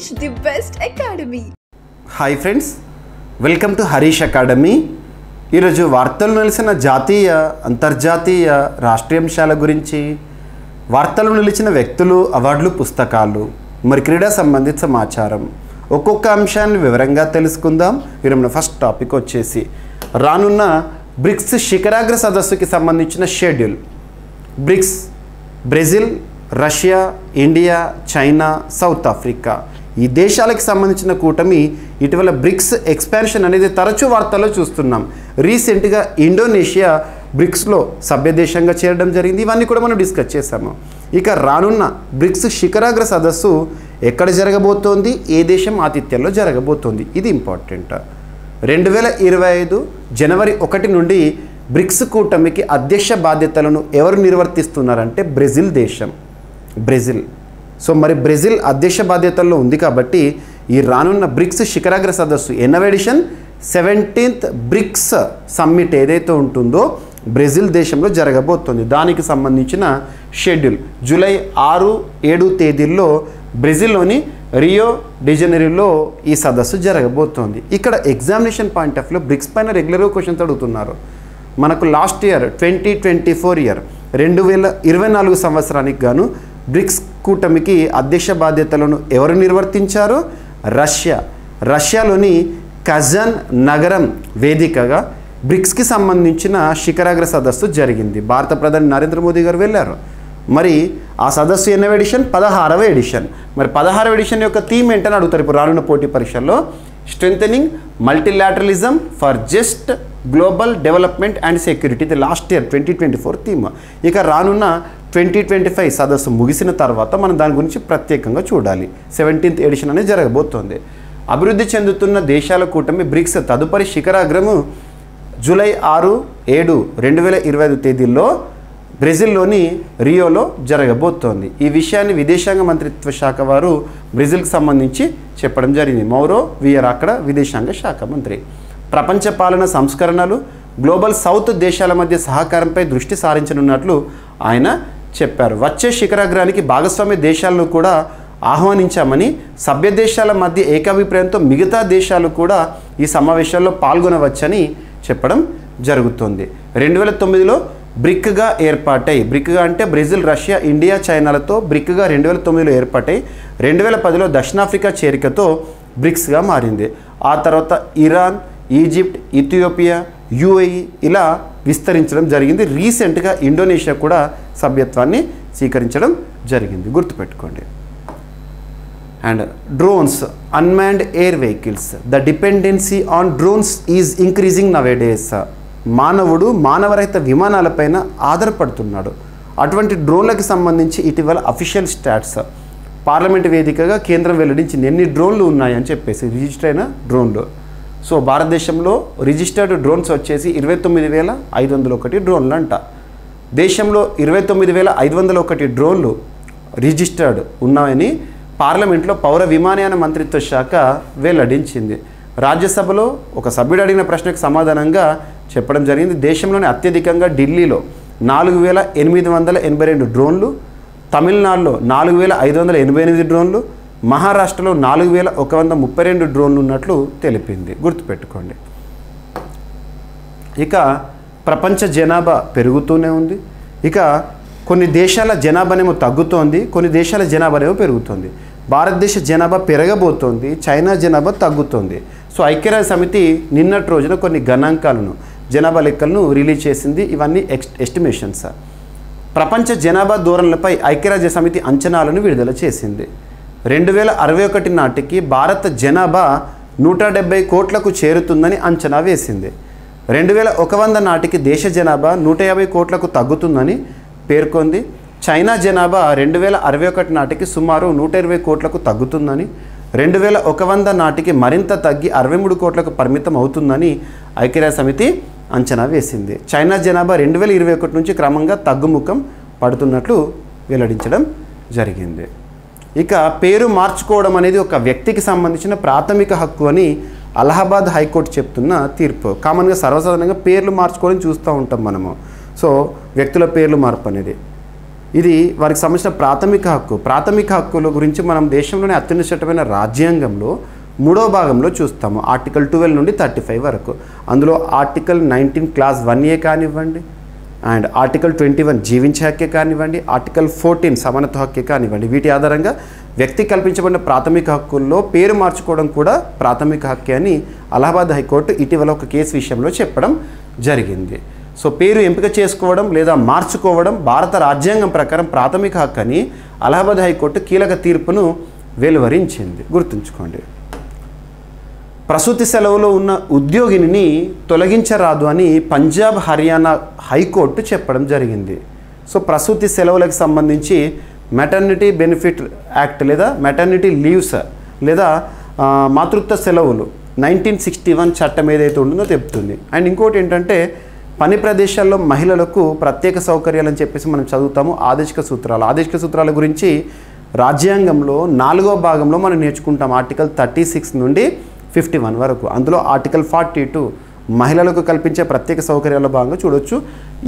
Harish, the best academy. Hi friends, welcome to Harish academy. ఈరోజు వార్తలు నిలిచిన జాతీయ అంతర్జాతీయ రాష్ట్రీయాంశాల గురించి, వార్తలు నిలిచిన వ్యక్తులు, అవార్డులు, పుస్తకాలు, మరి క్రీడా సంబంధిత సమాచారం, ఒక్కొక్క అంశాన్ని వివరంగా తెలుసుకుందాం. ఈరోజు మన ఫస్ట్ టాపిక్ వచ్చేసి రానున్న బ్రిక్స్ శిఖరాగ్ర సదస్సుకి సంబంధించిన schedule. Bricks Brazil, Russia, India, China, south Africa ఈ దేశాలకు సంబంధించిన కూటమి ఇటీవల బ్రిక్స్ ఎక్స్పాన్షన్ అనేది తరచూ వార్తల్లో చూస్తున్నాం. రీసెంట్గా ఇండోనేషియా బ్రిక్స్లో సభ్య దేశంగా చేరడం జరిగింది. ఇవన్నీ కూడా మనం డిస్కస్ చేసాము. ఇక రానున్న బ్రిక్స్ శిఖరాగ్ర సదస్సు ఎక్కడ జరగబోతోంది, ఏ దేశం ఆతిథ్యంలో జరగబోతోంది, ఇది ఇంపార్టెంట్. 2025 జనవరి 1 నుండి బ్రిక్స్ కూటమికి అధ్యక్ష బాధ్యతలను ఎవరు నిర్వర్తిస్తున్నారంటే బ్రెజిల్ దేశం. బ్రెజిల్. సో మరి బ్రెజిల్ అధ్యక్ష బాధ్యతల్లో ఉంది కాబట్టి ఈ రానున్న బ్రిక్స్ శిఖరాగ్ర సదస్సు ఎన్నవ ఎడిషన్ 17th బ్రిక్స్ సమ్మిట్ ఏదైతే ఉంటుందో బ్రెజిల్ దేశంలో జరగబోతోంది. దానికి సంబంధించిన షెడ్యూల్ జూలై 6-7 తేదీల్లో బ్రెజిల్లోని రియో డిజనీరోలో ఈ సదస్సు జరగబోతోంది. ఇక్కడ examination point of view BRICS పైన రెగ్యులర్గా క్వశ్చన్స్ అడుగుతున్నారు. మనకు లాస్ట్ ఇయర్ 2024 2024 సంవత్సరానికి గాను బ్రిక్స్ కూటమికి అధ్యక్ష బాధ్యతలను ఎవరు నిర్వర్తించారో రష్యాలోని కజాన్ నగరం వేదికగా బ్రిక్స్కి సంబంధించిన శిఖరాగ్ర సదస్సు జరిగింది. భారత ప్రధాని నరేంద్ర మోదీ గారు వెళ్ళారు. మరి ఆ సదస్సు ఎన్నవ ఎడిషన్? 16వ ఎడిషన్. మరి 16వ ఎడిషన్ యొక్క థీమ్ ఏంటని అడుగుతారు ఇప్పుడు రానున్న పోటీ పరీక్షల్లో. Strengthening multilateralism for just global development and security. ఇది లాస్ట్ ఇయర్ 2024 థీమ్. ఇక రానున్న 2025 సదస్సు ముగిసిన తర్వాత మనం దాని గురించి ప్రత్యేకంగా చూడాలి. 17th ఎడిషన్ అనేది జరగబోతోంది. అభివృద్ధి చెందుతున్న దేశాల కూటమి బ్రిక్స్ తదుపరి శిఖరాగ్రము జూలై 6-7 2025 తేదీల్లో బ్రెజిల్లోని రియోలో జరగబోతోంది. ఈ విషయాన్ని విదేశాంగ మంత్రిత్వ శాఖ వారు బ్రెజిల్కి సంబంధించి చెప్పడం జరిగింది. మౌరో వియరా అక్కడ విదేశాంగ శాఖ మంత్రి. ప్రపంచ పాలన సంస్కరణలు, గ్లోబల్ సౌత్ దేశాల మధ్య సహకారంపై దృష్టి సారించనున్నట్లు ఆయన చెప్పారు. వచ్చే శిఖరాగ్రానికి భాగస్వామ్య దేశాలను కూడా ఆహ్వానించామని, సభ్య దేశాల మధ్య ఏకాభిప్రాయంతో మిగతా దేశాలు కూడా ఈ సమావేశాల్లో పాల్గొనవచ్చని చెప్పడం జరుగుతుంది. 2009లో బ్రిక్గా ఏర్పాటై, బ్రిక్గా అంటే బ్రెజిల్, రష్యా, ఇండియా, చైనాలతో బ్రిక్గా 2009లో ఏర్పాటై 2010లో దక్షిణాఫ్రికా చేరికతో బ్రిక్స్గా మారింది. ఆ తర్వాత ఇరాన్, ఈజిప్ట్, ఇథియోపియా, యుఏఈ ఇలా విస్తరించడం జరిగింది. రీసెంట్గా ఇండోనేషియా కూడా సభ్యత్వాన్ని స్వీకరించడం జరిగింది. గుర్తుపెట్టుకోండి. And drones, unmanned air vehicles, the dependency on drones is increasing nowadays. మానవుడు మానవరహిత విమానాలపైన ఆధారపడుతున్నాడు. అటువంటి డ్రోన్లకు సంబంధించి ఇటీవల అఫీషియల్ స్టాట్స్ పార్లమెంట్ వేదికగా కేంద్రం వెల్లడించింది. ఎన్ని డ్రోన్లు ఉన్నాయని చెప్పేసి రిజిస్టర్ అయిన డ్రోన్లు. సో భారతదేశంలో రిజిస్టర్డ్ డ్రోన్స్ వచ్చేసి 29,501 డ్రోన్లు అంట. దేశంలో 29,501 డ్రోన్లు రిజిస్టర్డ్ ఉన్నాయని పార్లమెంట్లో పౌర విమానయాన మంత్రిత్వ శాఖ వెల్లడించింది. రాజ్యసభలో ఒక సభ్యుడు అడిగిన ప్రశ్నకు సమాధానంగా చెప్పడం జరిగింది. దేశంలోని అత్యధికంగా ఢిల్లీలో 4,882 డ్రోన్లు, తమిళనాడులో 4,588 డ్రోన్లు, మహారాష్ట్రలో 4,132 డ్రోన్లు ఉన్నట్లు తెలిపింది. గుర్తుపెట్టుకోండి. ఇక ప్రపంచ జనాభా పెరుగుతూనే ఉంది. ఇక కొన్ని దేశాల జనాభానేమో తగ్గుతోంది, కొన్ని దేశాల జనాభానేమో పెరుగుతోంది. భారతదేశ జనాభా పెరగబోతోంది, చైనా జనాభా తగ్గుతోంది. సో ఐక్యరాజ్య సమితి నిన్నటి రోజున కొన్ని గణాంకాలను, జనాభా లెక్కలను రిలీజ్ చేసింది. ఇవన్నీ ఎస్టిమేషన్స్. ప్రపంచ జనాభా ధోరణులపై ఐక్యరాజ్య సమితి అంచనాలను విడుదల చేసింది. 2061 నాటికి భారత జనాభా 170 కోట్లకు చేరుతుందని అంచనా వేసింది. 2100 నాటికి దేశ జనాభా 150 కోట్లకు తగ్గుతుందని పేర్కొంది. చైనా జనాభా 2061 నాటికి సుమారు 120 కోట్లకు తగ్గుతుందని, 2100 నాటికి మరింత తగ్గి 63 కోట్లకు పరిమితం అవుతుందని ఐక్యరాజ్య సమితి అంచనా వేసింది. చైనా జనాభా 2021 నుంచి క్రమంగా తగ్గుముఖం పడుతున్నట్లు వెల్లడించడం జరిగింది. ఇక పేరు మార్చుకోవడం అనేది ఒక వ్యక్తికి సంబంధించిన ప్రాథమిక హక్కు అని అలహాబాద్ హైకోర్టు చెప్తున్న తీర్పు. కామన్గా సర్వసాధారణంగా పేర్లు మార్చుకోవడం చూస్తూ ఉంటాం మనము. సో వ్యక్తుల పేర్లు మార్పు అనేది ఇది వారికి సంబంధించిన ప్రాథమిక హక్కుల గురించి మనం దేశంలోనే అత్యున్నత చట్టమైన రాజ్యాంగంలో 3వ భాగంలో చూస్తాము. ఆర్టికల్ 12 నుండి 35 వరకు. అందులో ఆర్టికల్ 19 క్లాస్ 1A కానివ్వండి, అండ్ ఆర్టికల్ 21 జీవించే హక్కే కానివ్వండి, ఆర్టికల్ 14 సమానత్వ హక్కే కానివ్వండి. వీటి ఆధారంగా వ్యక్తి కల్పించబడిన ప్రాథమిక హక్కుల్లో పేరు మార్చుకోవడం కూడా ప్రాథమిక హక్కే అని అలహాబాద్ హైకోర్టు ఇటీవల ఒక కేసు విషయంలో చెప్పడం జరిగింది. సో పేరు ఎంపిక చేసుకోవడం లేదా మార్చుకోవడం భారత రాజ్యాంగం ప్రకారం ప్రాథమిక హక్కు అని అలహాబాద్ హైకోర్టు కీలక తీర్పును వెలువరించింది. గుర్తుంచుకోండి. ప్రసూతి సెలవులో ఉన్న ఉద్యోగిని తొలగించరాదు అని పంజాబ్ హర్యానా హైకోర్టు చెప్పడం జరిగింది. సో ప్రసూతి సెలవులకు సంబంధించి మెటర్నిటీ బెనిఫిట్ యాక్ట్ లేదా మెటర్నిటీ లీవ్స్ లేదా మాతృత్వ సెలవులు 1961 చట్టం ఏదైతే ఉంటుందో చెప్తుంది. అండ్ ఇంకోటి ఏంటంటే పని ప్రదేశాల్లో మహిళలకు ప్రత్యేక సౌకర్యాలని చెప్పేసి మనం చదువుతాము. ఆదేశిక సూత్రాల గురించి రాజ్యాంగంలో 4వ భాగంలో మనం నేర్చుకుంటాం. ఆర్టికల్ 36 నుండి 51 వరకు. అందులో ఆర్టికల్ 42 మహిళలకు కల్పించే ప్రత్యేక సౌకర్యాల భాగంగా చూడొచ్చు.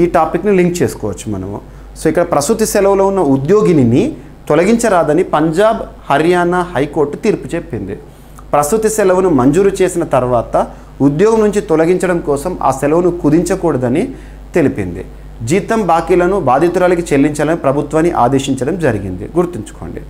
ఈ టాపిక్ని లింక్ చేసుకోవచ్చు మనము. సో ఇక్కడ ప్రసూతి సెలవులో ఉన్న ఉద్యోగిని తొలగించరాదని పంజాబ్ హర్యానా హైకోర్టు తీర్పు చెప్పింది. ప్రసూతి సెలవును మంజూరు చేసిన తర్వాత ఉద్యోగం నుంచి తొలగించడం కోసం ఆ సెలవును కుదించకూడదని తెలిపింది. జీతం బాకీలను బాధితురాలికి చెల్లించాలని ప్రభుత్వాన్ని ఆదేశించడం జరిగింది. గుర్తుంచుకోండి.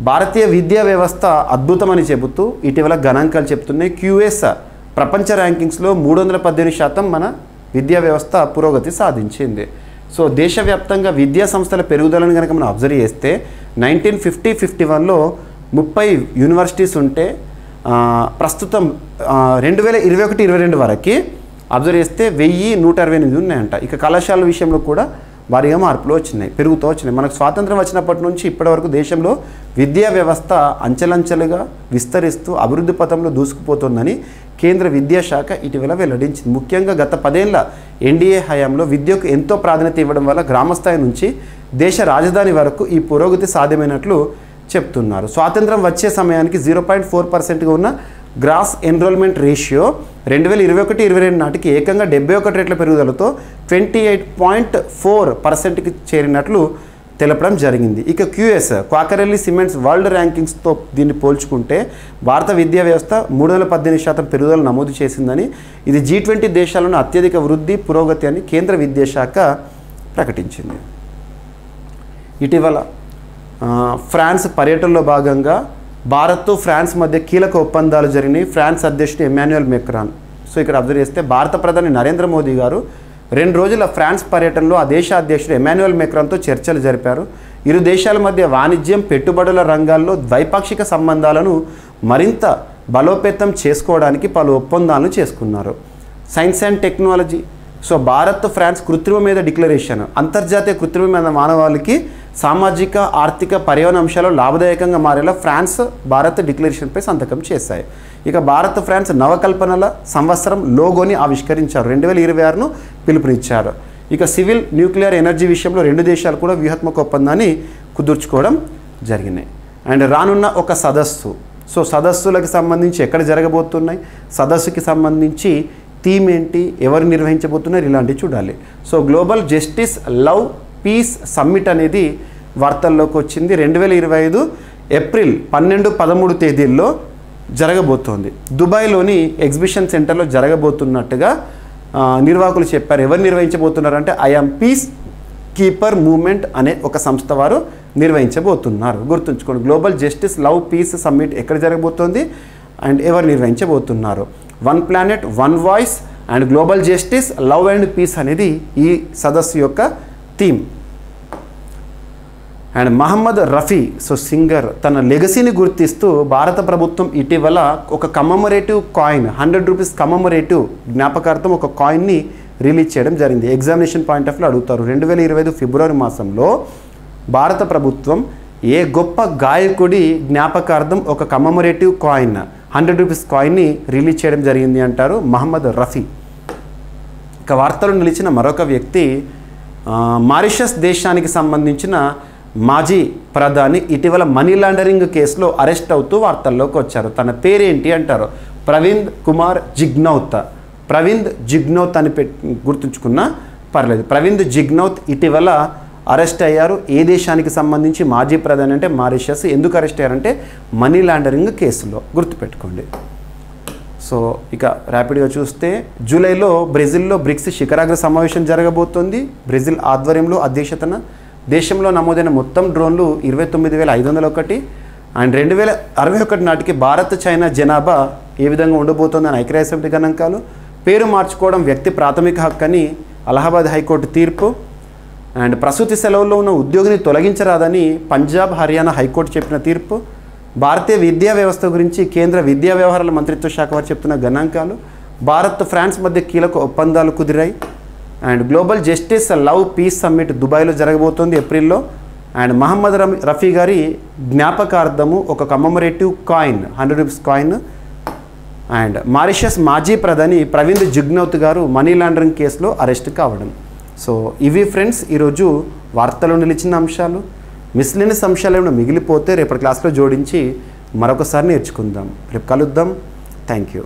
భారతీయ విద్యా వ్యవస్థ అద్భుతమని చెబుతూ ఇటీవల గణాంకాలు చెప్తున్నాయి. QS ప్రపంచ ర్యాంకింగ్స్లో 318% మన విద్యా వ్యవస్థ పురోగతి సాధించింది. సో దేశవ్యాప్తంగా విద్యా సంస్థల పెరుగుదలను కనుక మనం అబ్జర్వ్ చేస్తే 1950-51లో 30 యూనివర్సిటీస్ ఉంటే ప్రస్తుతం 2021-22 వరకు అబ్జర్వ్ చేస్తే 1168 ఉన్నాయంట. ఇక కళాశాల విషయంలో కూడా భారీగా మార్పులు పెరుగుతూ వచ్చినాయి. మనకు స్వాతంత్రం వచ్చినప్పటి నుంచి ఇప్పటివరకు దేశంలో విద్యా వ్యవస్థ అంచెలంచెలుగా విస్తరిస్తూ అభివృద్ధి పథంలో దూసుకుపోతుందని కేంద్ర విద్యాశాఖ ఇటీవల వెల్లడించింది. ముఖ్యంగా గత 10 ఏళ్ల ఎన్డీఏ హయాంలో విద్యకు ఎంతో ప్రాధాన్యత ఇవ్వడం వల్ల గ్రామస్థాయి నుంచి దేశ రాజధాని వరకు ఈ పురోగతి సాధ్యమైనట్లు చెప్తున్నారు. స్వాతంత్రం వచ్చే సమయానికి 0.4%గా ఉన్న గ్రాస్ ఎన్రోల్మెంట్ రేషియో 2021-22 నాటికి ఏకంగా 71 రెట్ల పెరుగుదలతో 28.4%కి చేరినట్లు తెలపడం జరిగింది. ఇక QS క్వాకరెల్లి సిమెంట్స్ వరల్డ్ ర్యాంకింగ్స్తో దీన్ని పోల్చుకుంటే భారత విద్యా వ్యవస్థ 318% పెరుగుదల నమోదు చేసిందని, ఇది G20 దేశాలను అత్యధిక వృద్ధి పురోగతి అని కేంద్ర విద్యాశాఖ ప్రకటించింది. ఇటీవల ఫ్రాన్స్ పర్యటనలో భాగంగా భారత్ ఫ్రాన్స్ మధ్య కీలక ఒప్పందాలు జరిగినాయి. ఫ్రాన్స్ అధ్యక్షుడు ఎమాన్యుయల్ మెక్రాన్. సో ఇక్కడ అబ్జర్వ్ చేస్తే భారత ప్రధాని నరేంద్ర మోదీ గారు 2 రోజుల ఫ్రాన్స్ పర్యటనలో ఆ దేశ అధ్యక్షుడు ఎమాన్యుయల్ మెక్రాన్తో చర్చలు జరిపారు. ఇరు దేశాల మధ్య వాణిజ్యం, పెట్టుబడుల రంగాల్లో ద్వైపాక్షిక సంబంధాలను మరింత బలోపేతం చేసుకోవడానికి పలు ఒప్పందాలను చేసుకున్నారు. Science and technology. So Bharat France కృత్రిమ మీద డిక్లరేషన్, అంతర్జాతీయ కృత్రిమ మీద మానవాళికి సామాజిక ఆర్థిక పర్యావరణ అంశాలు లాభదాయకంగా మారేలా ఫ్రాన్స్ భారత్ డిక్లరేషన్పై సంతకం చేశాయి. ఇక భారత్ ఫ్రాన్స్ నవకల్పనల సంవత్సరం లోగోని ఆవిష్కరించారు. 2026ను పిలుపునిచ్చారు. ఇక సివిల్ న్యూక్లియర్ ఎనర్జీ విషయంలో 2 దేశాలు కూడా వ్యూహాత్మక ఒప్పందాన్ని కుదుర్చుకోవడం జరిగినాయి. అండ్ రానున్న ఒక సదస్సు. సో సదస్సులకు సంబంధించి ఎక్కడ జరగబోతున్నాయి, సదస్సుకి సంబంధించి థీమ్ ఏంటి, ఎవరు నిర్వహించబోతున్నారు, ఇలాంటివి చూడాలి. So global justice love peace summit అనేది వార్తల్లోకి వచ్చింది. 2025 ఏప్రిల్ 12-13 తేదీల్లో జరగబోతోంది. దుబాయ్లోని ఎగ్జిబిషన్ సెంటర్లో జరగబోతున్నట్టుగా నిర్వాహకులు చెప్పారు. ఎవరు నిర్వహించబోతున్నారంటే ఐఎమ్ పీస్ కీపర్ మూవ్మెంట్ అనే ఒక సంస్థ వారు నిర్వహించబోతున్నారు. గుర్తుంచుకోండి. Global justice love peace summit ఎక్కడ జరగబోతోంది అండ్ ఎవరు నిర్వహించబోతున్నారు. One planet one voice and global justice love and peace అనేది ఈ సదస్సు యొక్క theme. And Mohammed Rafi singer తన లెగసీని గుర్తిస్తూ భారత ప్రభుత్వం ఇటీవల ఒక కమమరేటివ్ కాయిన్ 100 రూపీస్ కమమరేటివ్ జ్ఞాపకార్థం ఒక కాయిన్ని రిలీజ్ చేయడం జరిగింది. ఎగ్జామినేషన్ పాయింట్ ఆఫ్ వ్యూ అడుగుతారు. 2025 ఫిబ్రవరి మాసంలో భారత ప్రభుత్వం ఏ గొప్ప గాయకుడి జ్ఞాపకార్థం ఒక కమమరేటివ్ కాయిన్ 100 రూపీస్ కాయిన్ని రిలీజ్ చేయడం జరిగింది అంటారు మహమ్మద్ రఫీ. ఇక వార్తలు నిలిచిన మరొక వ్యక్తి మారిషస్ దేశానికి సంబంధించిన మాజీ ప్రధాని ఇటీవల మనీ లాండరింగ్ కేసులో అరెస్ట్ అవుతూ వార్తల్లోకి వచ్చారు. తన పేరేంటి అంటారు. ప్రవింద్ కుమార్ జిగ్నౌత్. ప్రవింద్ జిగ్నౌత్ అని గుర్తుంచుకున్నా పర్లేదు. ప్రవింద్ జిగ్నౌత్ ఇటీవల అరెస్ట్ అయ్యారు. ఏ దేశానికి సంబంధించి మాజీ ప్రధాని అంటే మారిషస్. ఎందుకు అరెస్ట్ అయ్యారంటే మనీ లాండరింగ్ కేసులో, గుర్తుపెట్టుకోండి. సో ఇక ర్యాపిడ్గా చూస్తే జూలైలో బ్రెజిల్లో బ్రిక్స్ శిఖరాగ్ర సమావేశం జరగబోతోంది. బ్రెజిల్ ఆధ్వర్యంలో అధ్యక్షతన దేశంలో నమోదైన మొత్తం డ్రోన్లు 29,501 అండ్ 2061 నాటికి భారత్ చైనా జనాభా ఏ విధంగా ఉండబోతోందని ఐక్యరాజ్యసమితి గణాంకాలు. పేరు మార్చుకోవడం వ్యక్తి ప్రాథమిక హక్కు అని అలహాబాద్ హైకోర్టు తీర్పు. అండ్ ప్రసూతి సెలవుల్లో ఉన్న ఉద్యోగిని తొలగించరాదని పంజాబ్ హర్యానా హైకోర్టు చెప్పిన తీర్పు. భారతీయ విద్యా వ్యవస్థ గురించి కేంద్ర విద్యా వ్యవహారాల మంత్రిత్వ శాఖ వారు చెప్తున్న గణాంకాలు. భారత్ ఫ్రాన్స్ మధ్య కీలక ఒప్పందాలు కుదిరాయి. And global justice love peace summit దుబాయ్లో జరగబోతోంది ఏప్రిల్లో. అండ్ మహమ్మద్ రఫీ గారి జ్ఞాపకార్థము ఒక commemorative coin 100 rupees coin. And Mauritius మాజీ ప్రధాని ప్రవీణ్ జుగ్నౌత్ గారు మనీ లాండరింగ్ కేసులో అరెస్ట్ కావడం. సో ఇవి ఫ్రెండ్స్ ఈరోజు వార్తలో నిలిచిన అంశాలు. మిస్లేనియస్ అంశాలు ఏమైనా మిగిలిపోతే రేపటి క్లాస్లో జోడించి మరొకసారి నేర్చుకుందాం. రేపు కలుద్దాం. Thank you.